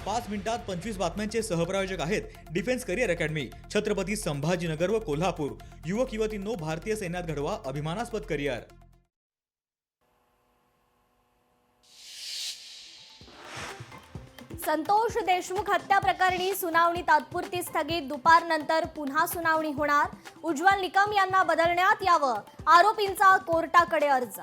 5 मिनिटात 25 बातम्यांचे सहप्रायोजक आहेत defence career academy, Chhatrapati Sambhajinagar व कोल्हापूर। युवक युवतींनो, भारतीय सैन्यात घडवा अभिमानास्पद करिअर। संतोष देशमुख हत्या प्रकरणी सुनावणी तात्पुरती स्थगित, दुपारनंतर पुन्हा सुनावणी होणार। उज्ज्वल निकम यांना बदलण्यात यावं, आरोपींचा कोर्टाकडे अर्ज।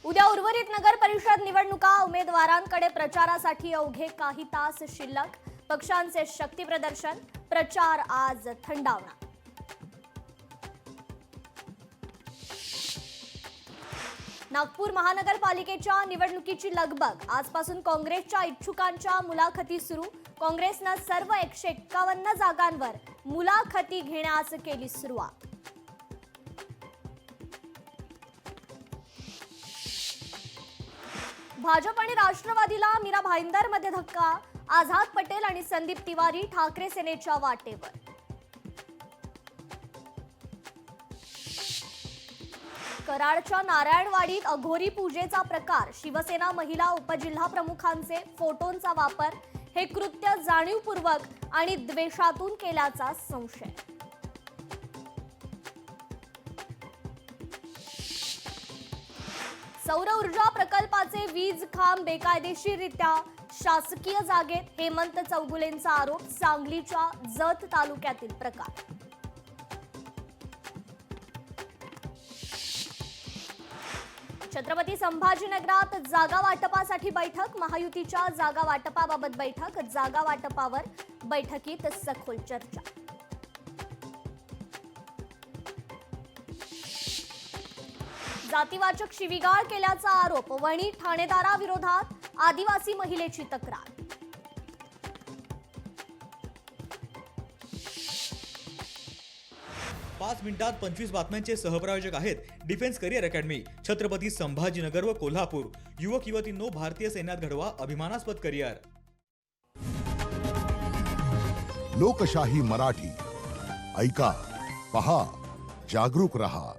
उद्या उर्वरित नगर परिषद निवडणुका, उमेदवारांकडे प्रचारासाठी अवघे काही तास शिल्लक। पक्षांचे शक्ती प्रदर्शन, प्रचार आज थंडावणार। नागपूर महानगरपालिकेच्या निवडणुकीची लगबग, आजपासून काँग्रेसच्या इच्छुकांच्या मुलाखती सुरू। काँग्रेसनं सर्व 151 जागांवर मुलाखती घेण्यास केली सुरुवात। भाजप आणि राष्ट्रवादीला मीरा भाईंदरमध्ये धक्का, आझाद पटेल आणि संदीप तिवारी ठाकरे सेनेच्या वाटेवर। कराडच्या नारायणवाडीत अघोरी पूजेचा प्रकार, शिवसेना महिला उपजिल्हाप्रमुखांचे फोटोंचा वापर, हे कृत्य जाणीवपूर्वक आणि द्वेषातून केल्याचा संशय। सौर ऊर्जा प्रकल्पाचे वीज खांब बेकायदेशीररित्या शासकीय जागेत, हेमंत चौगुलेंचा आरोप, सांगलीच्या जत तालुक्यातील प्रकार। छत्रपती संभाजीनगरात जागा वाटपासाठी बैठक, महायुतीच्या जागा वाटपाबाबत बैठक, जागा वाटपावर बैठकीत सखोल चर्चा। जातीवाचक शिवीगाळ केल्याचा आरोप, वणी ठाणेदाराविरोधात आदिवासी महिलेची तक्रार। 5 मिनिटात 25 बातम्यांचे सहप्रायोजक आहेत defence career academy, Chhatrapati Sambhajinagar व कोल्हापूर। युवक युवतींनो, भारतीय सैन्यात घडवा अभिमानास्पद करिअर। लोकशाही मराठी ऐका, पहा, जागरूक रहा।